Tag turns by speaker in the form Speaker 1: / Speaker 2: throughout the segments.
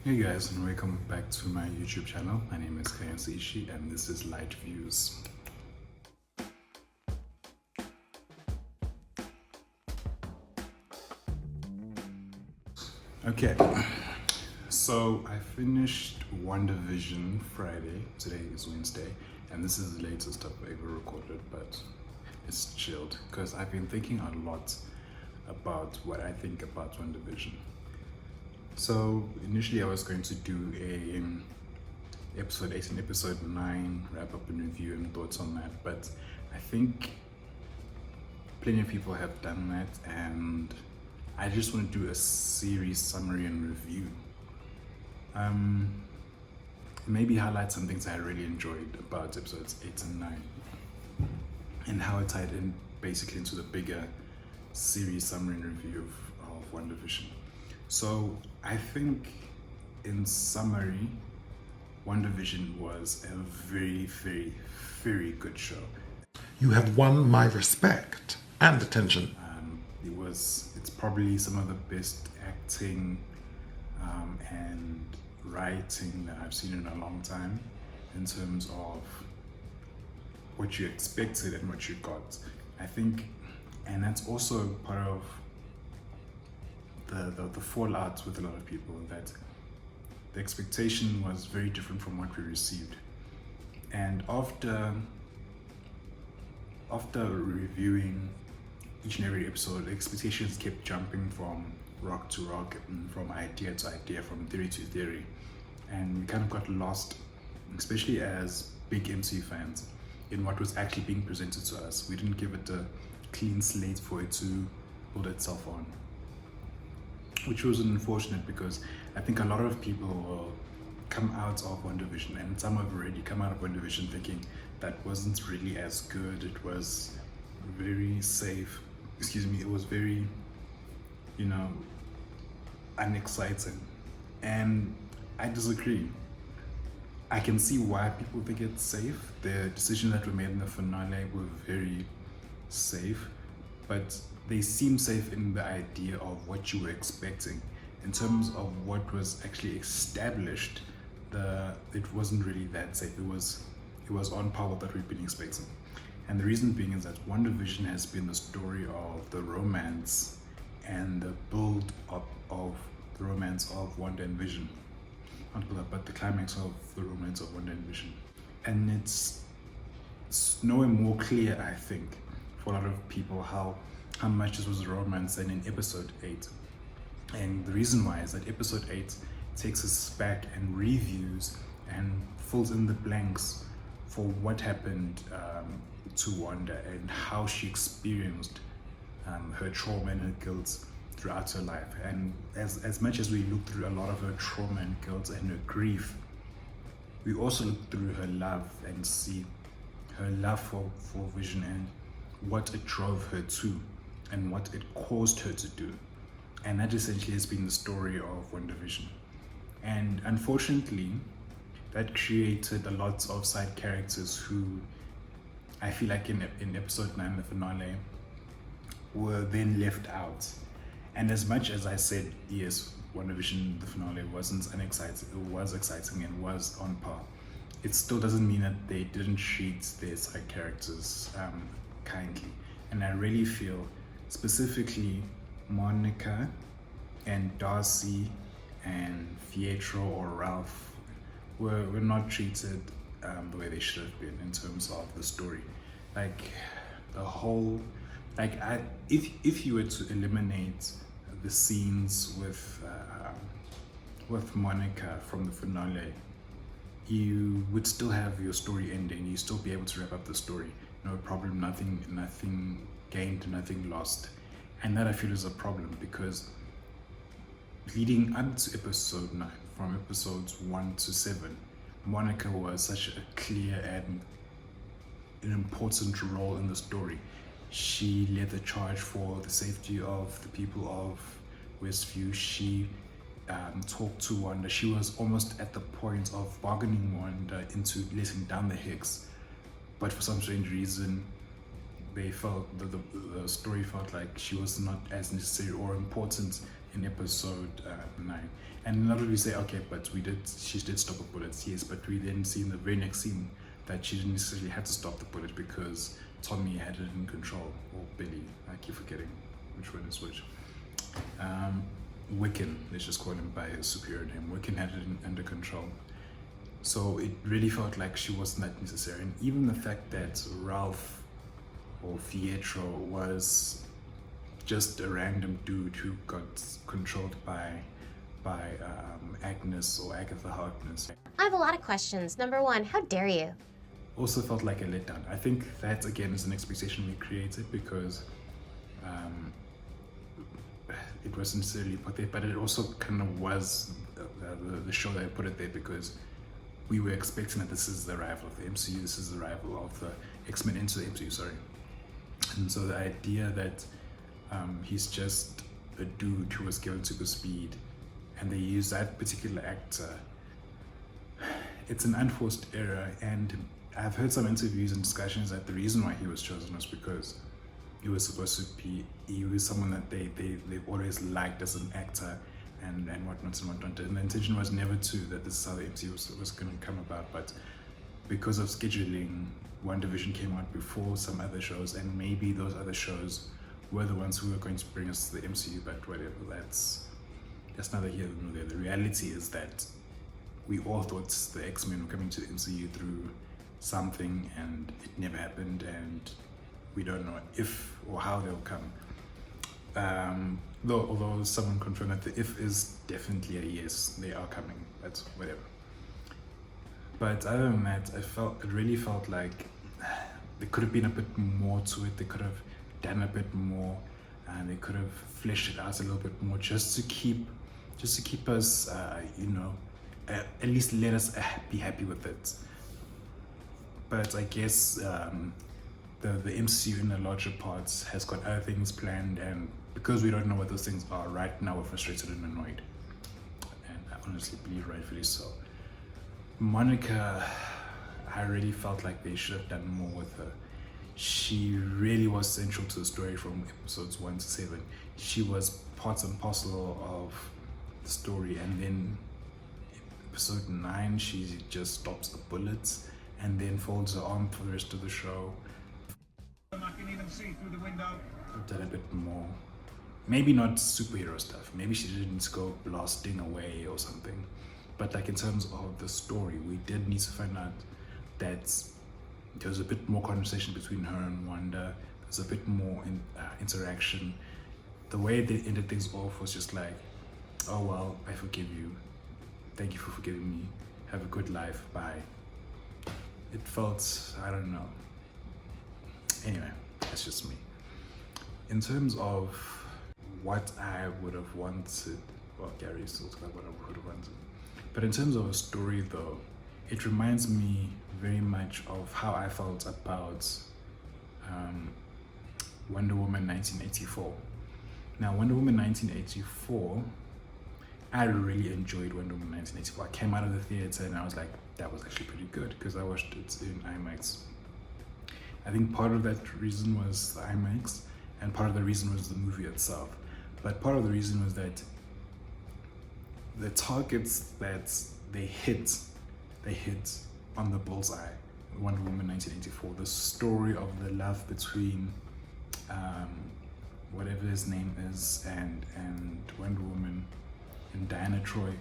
Speaker 1: Hey guys, and welcome back to my YouTube channel. My name is Kayansi Ishi and this is Light Views. Okay, so I finished WandaVision Friday. Today is Wednesday, and this is the latest I've ever recorded, but it's chilled because I've been thinking a lot about what I think about WandaVision. So initially I was going to do a episode 8 and episode 9 wrap up and review and thoughts on that, but I think plenty of people have done that and I just want to do a series summary and review. Maybe highlight some things I really enjoyed about episodes 8 and 9 and how it tied in basically into the bigger series summary and review of WandaVision. So I think in summary, WandaVision was a very, very, very good show.
Speaker 2: You have won my respect and attention.
Speaker 1: It's probably some of the best acting and writing that I've seen in a long time in terms of what you expected and what you got. I think, and that's also part of the fallout with a lot of people, that the expectation was very different from what we received. And after reviewing each and every episode, the expectations kept jumping from rock to rock, and from idea to idea, from theory to theory, and we kind of got lost, especially as big MCU fans, in what was actually being presented to us. We didn't give it a clean slate for it to build itself on, which was unfortunate because I think a lot of people will come out of WandaVision, and some have already come out of WandaVision thinking that wasn't really as good. It was very safe. It was very, unexciting. And I disagree. I can see why people think it's safe. The decisions that were made in the finale were very safe, but they seem safe in the idea of what you were expecting. In terms of what was actually established, it wasn't really that safe. It was on par with what we've been expecting. And the reason being is that WandaVision has been the story of the romance and the build up of the romance of Wanda and Vision. Not build up, but the climax of the romance of Wanda and Vision. And it's nowhere more clear, I think, for a lot of people how much this was a romance than in episode 8. And the reason why is that episode 8 takes us back and reviews and fills in the blanks for what happened to Wanda and how she experienced her trauma and her guilt throughout her life. And as much as we look through a lot of her trauma and guilt and her grief, we also look through her love and see her love for Vision and what it drove her to and what it caused her to do. And that essentially has been the story of WandaVision. And unfortunately, that created a lot of side characters who I feel like in episode 9, the finale, were then left out. And as much as I said, yes, WandaVision, the finale, wasn't unexciting, it was exciting and was on par, it still doesn't mean that they didn't treat their side characters kindly. And I really feel specifically Monica and Darcy and Pietro or Ralph were not treated the way they should have been in terms of the story. Like the whole, if you were to eliminate the scenes with Monica from the finale, you would still have your story ending. You still be able to wrap up the story. No problem. Nothing gained. Nothing lost. And that I feel is a problem because leading up to episode 9, from episodes 1 to 7, Monica was such a clear and an important role in the story. She led the charge for the safety of the people of Westview. She talked to Wanda. She was almost at the point of bargaining Wanda into letting down the Hicks, but for some strange reason they felt the story felt like she was not as necessary or important in episode 9. And a lot of you say, okay, but she did stop the bullets, yes, but we then see in the very next scene that she didn't necessarily have to stop the bullet because Tommy had it in control, or Billy, I keep forgetting which one is which. Wiccan, let's just call him by his superior name. Wiccan had it under control. So it really felt like she wasn't that necessary. And even the fact that Ralph or Pietro was just a random dude who got controlled by Agnes or Agatha Harkness.
Speaker 3: I have a lot of questions. Number one, how dare you?
Speaker 1: Also felt like a letdown. I think that again is an expectation we created because it wasn't necessarily put there, but it also kind of was the show that put it there because we were expecting that this is the arrival of the MCU, this is the arrival of the X-Men into the MCU, sorry. And so the idea that he's just a dude who was given super speed and they use that particular actor, it's an unforced error. And I've heard some interviews and discussions that the reason why he was chosen was because he was supposed to be, he was someone that they've always liked as an actor and whatnot and whatnot. And the intention was never that this is how the MCU was going to come about, but because of scheduling, WandaVision came out before some other shows, and maybe those other shows were the ones who were going to bring us to the MCU, but whatever, that's neither here nor there. The reality is that we all thought the X-Men were coming to the MCU through something, and it never happened, and we don't know if or how they'll come. Although someone confirmed that the if is definitely a yes, they are coming, but whatever. But other than that, it really felt like there could have been a bit more to it. They could have done a bit more, and they could have fleshed it out a little bit more, just to keep us, at least let us be happy with it. But I guess the MCU in the larger parts has got other things planned, and because we don't know what those things are right now, we're frustrated and annoyed, and I honestly believe rightfully so. Monica, I really felt like they should have done more with her. She really was central to the story from episodes 1 to 7. She was part and parcel of the story, and then episode 9 she just stops the bullets and then folds her arm for the rest of the show.
Speaker 4: I can even see through the window.
Speaker 1: Done a bit more. Maybe not superhero stuff. Maybe she didn't go blasting away or something. But like in terms of the story, we did need to find out that there was a bit more conversation between her and Wanda. There's a bit more interaction. The way they ended things off was just like, oh well, I forgive you. Thank you for forgiving me. Have a good life. Bye. It felt, I don't know. Anyway, that's just me. In terms of what I would have wanted, well, Gary still talking about what I would have wanted. But in terms of a story though, it reminds me very much of how I felt about Wonder Woman 1984. Now, Wonder Woman 1984, I really enjoyed Wonder Woman 1984. I came out of the theater and I was like, that was actually pretty good because I watched it in IMAX. I think part of that reason was the IMAX, and part of the reason was the movie itself. But part of the reason was that the targets that they hit on the bullseye. Wonder Woman 1984, the story of the love between whatever his name is and Wonder Woman and Diana Troy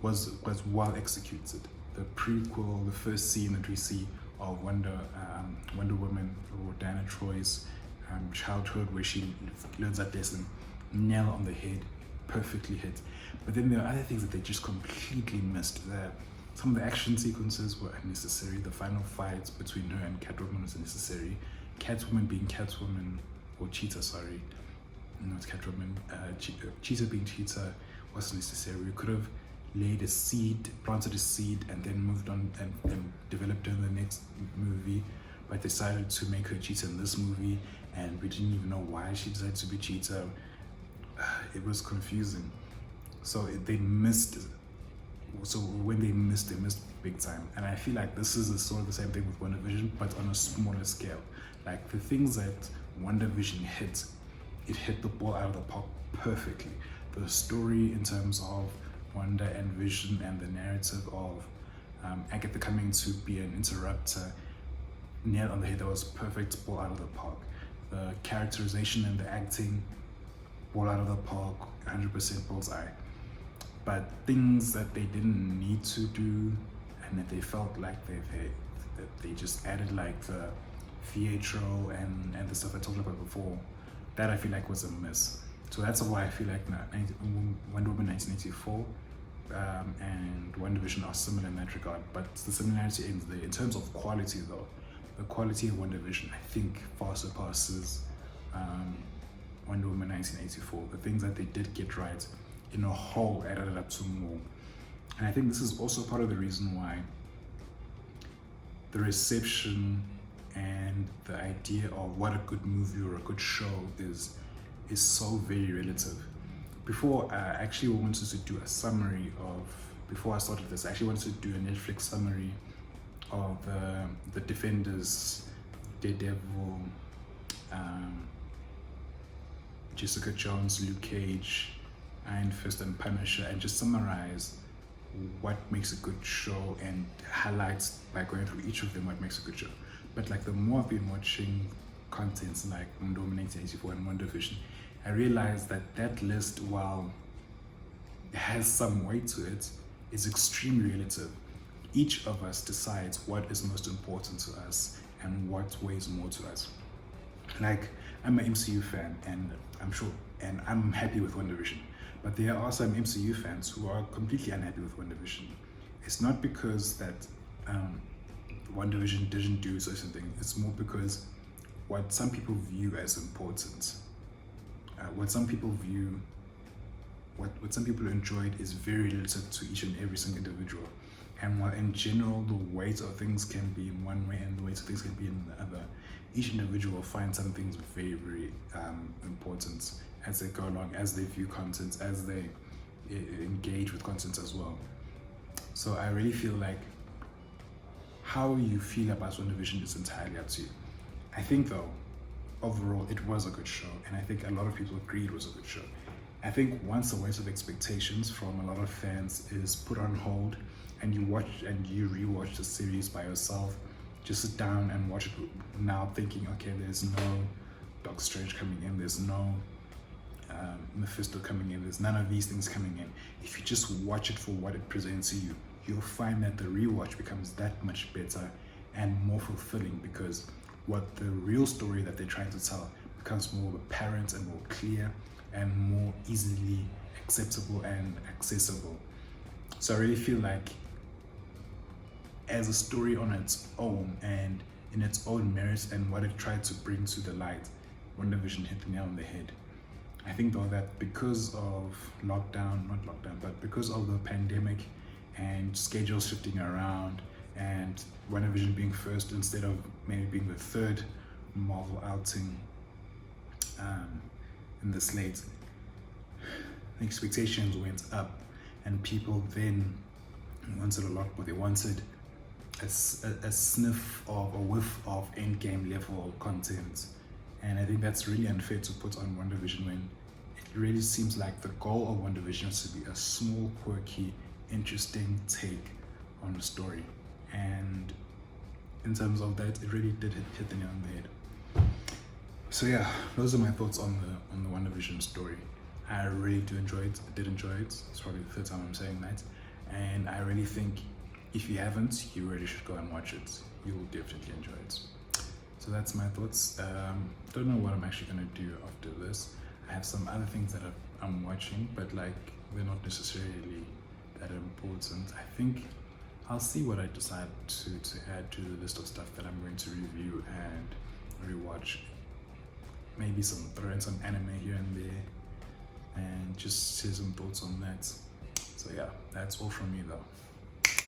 Speaker 1: was well executed. The prequel, the first scene that we see of Wonder Woman or Diana Troy's childhood, where she learns that lesson, nail on the head, perfectly hit. But then there are other things that they just completely missed. Some of the action sequences were unnecessary. The final fights between her and Catwoman was unnecessary. Catwoman being Catwoman, or Cheetah, sorry, not Catwoman. Cheetah being Cheetah wasn't necessary. We could have laid a seed, planted a seed, and then moved on and developed her in the next movie, but decided to make her Cheetah in this movie, and we didn't even know why she decided to be Cheetah. It was confusing. So they missed. So when they missed big time. And I feel like this is sort of the same thing with WandaVision, but on a smaller scale. Like the things that WandaVision hit, it hit the ball out of the park perfectly. the story in terms of Wanda and Vision and the narrative of Agatha coming to be an interrupter, nailed on the head. That was perfect, ball out of the park. The characterization and the acting, ball out of the park, 100% bullseye. But things that they didn't need to do and that they felt like that they just added, like the theatro and the stuff I talked about before, that I feel like was a miss. So that's why I feel like Wonder Woman 1984 and WandaVision are similar in that regard. But the similarity ends there. In terms of quality though, the quality of WandaVision I think far surpasses Wonder Woman 1984. The things that they did get right in a whole added up to more. And I think this is also part of the reason why the reception and the idea of what a good movie or a good show is so very relative. Before I actually wanted to do a summary of, before I started this, I actually wanted to do a Netflix summary of the Defenders, Daredevil, Jessica Jones, Luke Cage, Iron Fist and Punisher, and just summarize what makes a good show and highlights by going through each of them what makes a good show. But like the more I've been watching contents like Wonder Woman 1984 and WandaVision, I realized that that list, while it has some weight to it, is extremely relative. Each of us decides what is most important to us and what weighs more to us. Like, I'm an MCU fan and I'm happy with WandaVision. But there are some MCU fans who are completely unhappy with WandaVision. It's not because that WandaVision didn't do certain things. It's more because what some people view as important, what some people enjoyed is very relative to each and every single individual. And while in general the weight of things can be in one way and the weight of things can be in the other, each individual finds some things very, very important as they go along, as they view content, as they engage with content as well. So I really feel like how you feel about WandaVision is entirely up to you. I think though, overall it was a good show, and I think a lot of people agree it was a good show. I think once the weight of expectations from a lot of fans is put on hold and you watch and you rewatch the series by yourself, just sit down and watch it now thinking, okay, there's no Doctor Strange coming in, there's no Mephisto coming in, there's none of these things coming in. If you just watch it for what it presents to you, you'll find that the rewatch becomes that much better and more fulfilling, because what the real story that they're trying to tell becomes more apparent and more clear and more easily acceptable and accessible. So I really feel like as a story on its own and in its own merits and what it tried to bring to the light, WandaVision hit the nail on the head. I think though that because of because of the pandemic and schedules shifting around and WandaVision being first instead of maybe being the third Marvel outing in the slate, the expectations went up and people then wanted a lot more. They wanted a sniff of a whiff of endgame level content, and I think that's really unfair to put on WandaVision when it really seems like the goal of WandaVision is to be a small, quirky, interesting take on the story. And in terms of that, it really did hit the nail on the head. So yeah, those are my thoughts on the WandaVision story. I really did enjoy it. It's probably the third time I'm saying that, and I really think if you haven't, you really should go and watch it. You will definitely enjoy it. So that's my thoughts. Don't know what I'm actually gonna do after this. I have some other things that I'm watching, but like they're not necessarily that important. I think I'll see what I decide to add to the list of stuff that I'm going to review and rewatch. Maybe throw in some anime here and there, and just share some thoughts on that. So yeah, that's all from me though.